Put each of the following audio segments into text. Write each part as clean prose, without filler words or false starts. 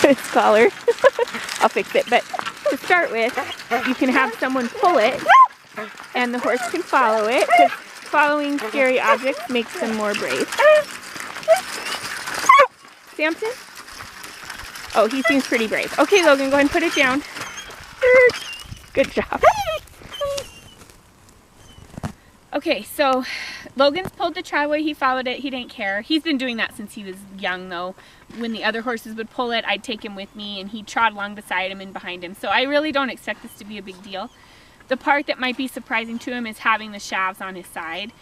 his collar. I'll fix it, but to start with, you can have someone pull it and the horse can follow it, because following scary objects makes them more brave. Samson? Oh, he seems pretty brave. Okay, Logan, go ahead and put it down. Good job. Okay, so Logan's pulled the Travois. He followed it. He didn't care. He's been doing that since he was young, though. When the other horses would pull it, I'd take him with me, and he'd trot along beside him and behind him. So I really don't expect this to be a big deal. The part that might be surprising to him is having the shafts on his side,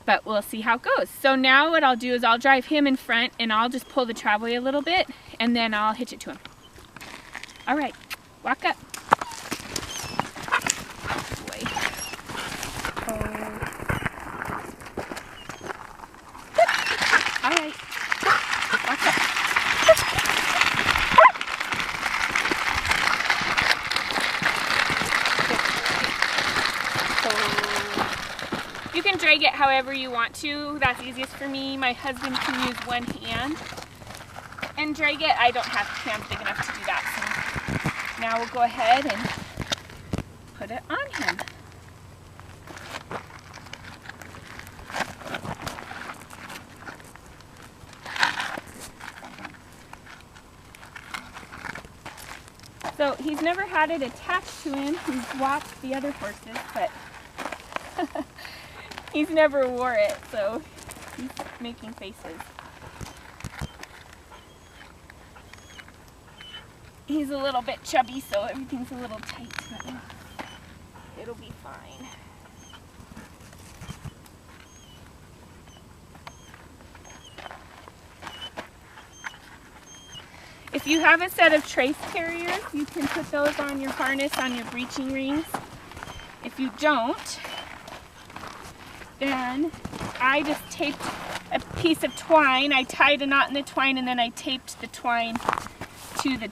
but we'll see how it goes. So now what I'll do is I'll drive him in front, and I'll just pull the Travois a little bit, and then I'll hitch it to him. All right, walk up. Boy. All right, walk up. You can drag it however you want to. That's easiest for me. My husband can use one hand and drag it. I don't have hands big enough to do that. So now we'll go ahead and put it on him. So he's never had it attached to him. He's watched the other horses, but he's never wore it, so he's making faces. He's a little bit chubby, so everything's a little tight, but it'll be fine. If you have a set of trace carriers, you can put those on your harness on your breeching rings. If you don't, then I just taped a piece of twine. I tied a knot in the twine, and then I taped the twine to the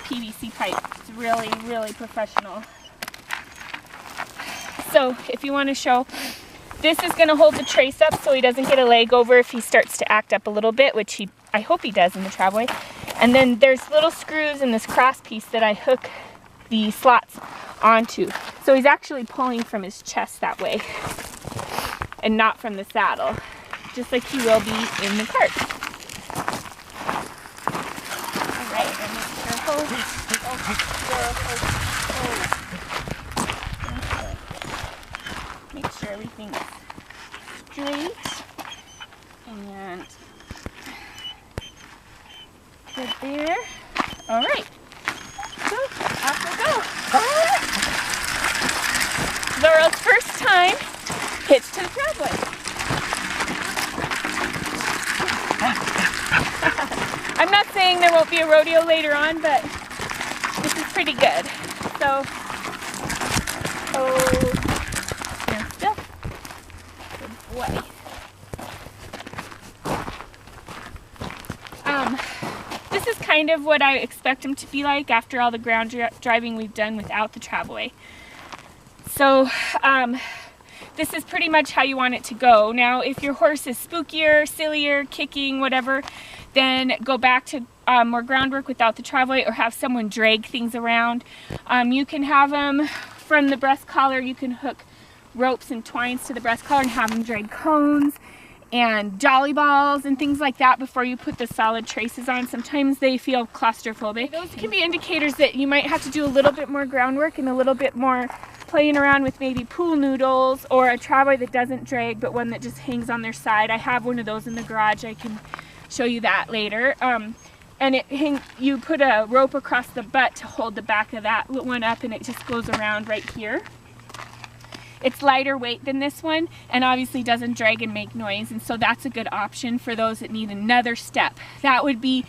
PVC pipe. It's really, really professional. So if you want to show, this is going to hold the trace up so he doesn't get a leg over if he starts to act up a little bit, which I hope he does in the Travois. And then there's little screws in this cross piece that I hook the slots onto. So he's actually pulling from his chest that way and not from the saddle, just like he will be in the cart. All right, and make sure, make sure everything's straight and good there. All right, so off we go. Zorro's first time hitched to the Travois. I'm not saying there won't be a rodeo later on, but this is pretty good. So, stand still. Good boy. This is kind of what I expect him to be like after all the ground driving we've done without the Travois. So, this is pretty much how you want it to go. Now, if your horse is spookier, sillier, kicking, whatever, then go back to more groundwork without the Travois, or have someone drag things around. You can have them from the breast collar. You can hook ropes and twines to the breast collar and have them drag cones and jolly balls and things like that before you put the solid traces on. Sometimes they feel claustrophobic. Those can be indicators that you might have to do a little bit more groundwork and a little bit more playing around with maybe pool noodles, or a Travois that doesn't drag but one that just hangs on their side. I have one of those in the garage. I can show you that later. And you put a rope across the butt to hold the back of that one up, and it just goes around right here. It's lighter weight than this one, and obviously doesn't drag and make noise, and so that's a good option for those that need another step. That would be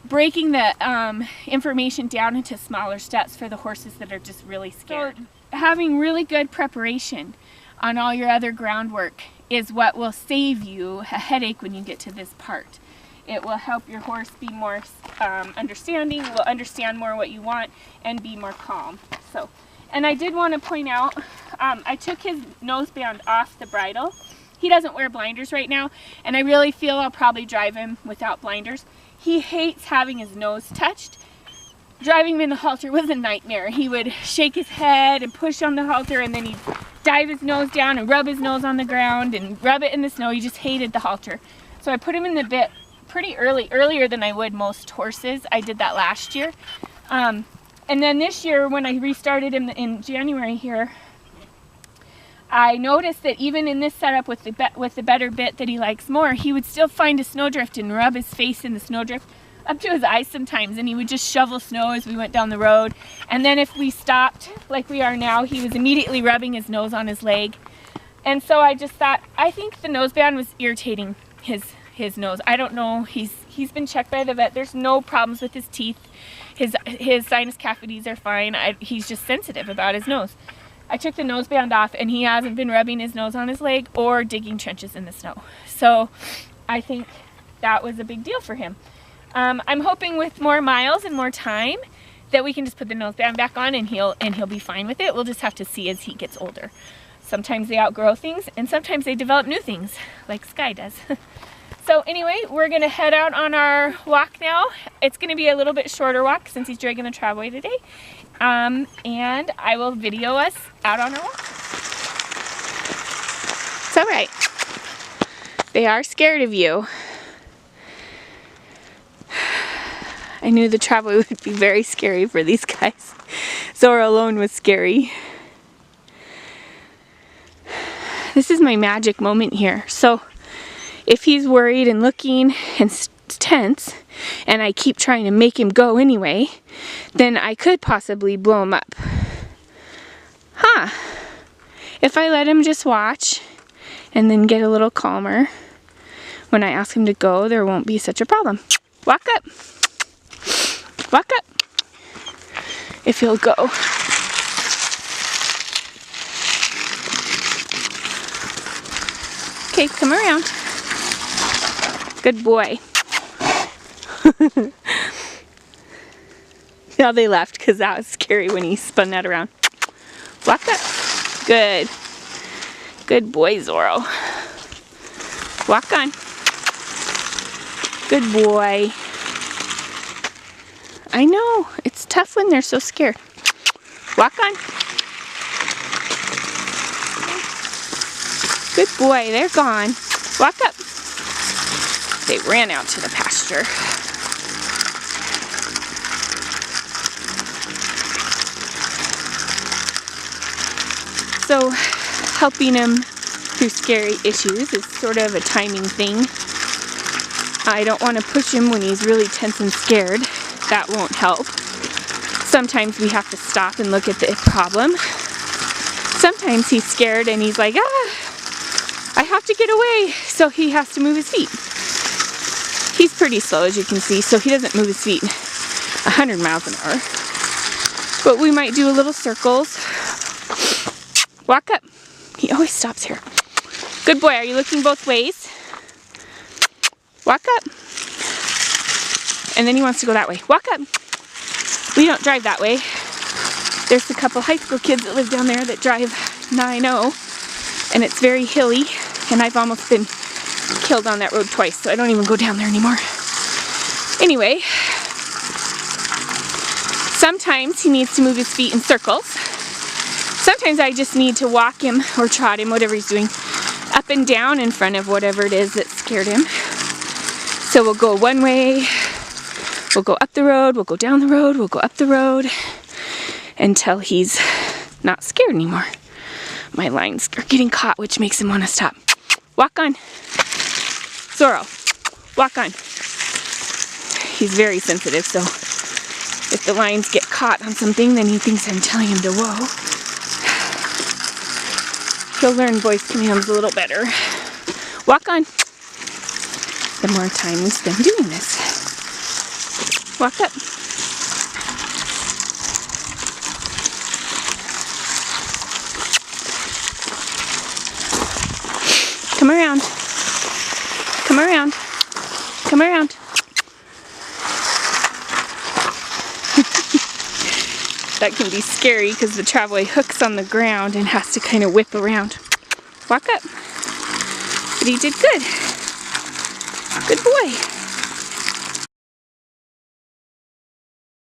breaking the information down into smaller steps for the horses that are just really scared. So, having really good preparation on all your other groundwork is what will save you a headache when you get to this part. It will help your horse be more understanding, will understand more what you want, and be more calm. So, and I did want to point out, I took his noseband off the bridle He doesn't wear blinders right now, and I really feel I'll probably drive him without blinders. He hates having his nose touched. Driving him in the halter was a nightmare. He would shake his head and push on the halter, and then he'd dive his nose down and rub his nose on the ground and rub it in the snow. He just hated the halter. So I put him in the bit pretty earlier than I would most horses. I did that last year. And then this year when I restarted him in January here, I noticed that even in this setup with the better bit that he likes more, he would still find a snowdrift and rub his face in the snowdrift up to his eyes sometimes, and he would just shovel snow as we went down the road. And then if we stopped like we are now, he was immediately rubbing his nose on his leg. And so I just thought, I think the noseband was irritating his nose. I don't know. He's been checked by the vet. There's no problems with his teeth. His sinus cavities are fine. He's just sensitive about his nose. I took the noseband off, and he hasn't been rubbing his nose on his leg or digging trenches in the snow. So I think that was a big deal for him. I'm hoping with more miles and more time that we can just put the noseband back on and he'll be fine with it. We'll just have to see as he gets older. Sometimes they outgrow things, and sometimes they develop new things, like Sky does. So anyway, we're gonna head out on our walk now. It's gonna be a little bit shorter walk since he's dragging the Travois today. And I will video us out on our walk. It's all right. They are scared of you. I knew the Travois would be very scary for these guys. Zorro alone was scary. This is my magic moment here. So if he's worried and looking and tense, and I keep trying to make him go anyway, then I could possibly blow him up. Huh. If I let him just watch and then get a little calmer, when I ask him to go, there won't be such a problem. Walk up. Walk up. If he'll go. Okay, come around. Good boy. Now they left because that was scary when he spun that around. Walk up. Good. Good boy, Zorro. Walk on. Good boy. I know, it's tough when they're so scared. Walk on. Good boy, they're gone. Walk up. They ran out to the pasture. So, helping him through scary issues is sort of a timing thing. I don't want to push him when he's really tense and scared. That won't help. Sometimes we have to stop and look at the problem. Sometimes he's scared and he's like, I have to get away. So he has to move his feet. He's pretty slow, as you can see, so he doesn't move his feet 100 miles an hour. But we might do a little circles. Walk up. He always stops here. Good boy. Are you looking both ways? Walk up. And then he wants to go that way. Walk up. We don't drive that way. There's a couple high school kids that live down there that drive 9-0, and it's very hilly, and I've almost been killed on that road twice, so I don't even go down there anymore. Anyway, sometimes he needs to move his feet in circles. Sometimes I just need to walk him or trot him, whatever he's doing, up and down in front of whatever it is that scared him. So we'll go one way. We'll go up the road, we'll go down the road, we'll go up the road until he's not scared anymore. My lines are getting caught, which makes him want to stop. Walk on. Zorro, walk on. He's very sensitive, so if the lines get caught on something, then he thinks I'm telling him to whoa. He'll learn voice commands a little better. Walk on. The more time we spend doing this. Walk up. Come around. Come around. Come around. That can be scary because the Travois hooks on the ground and has to kind of whip around. Walk up. But he did good. Good boy.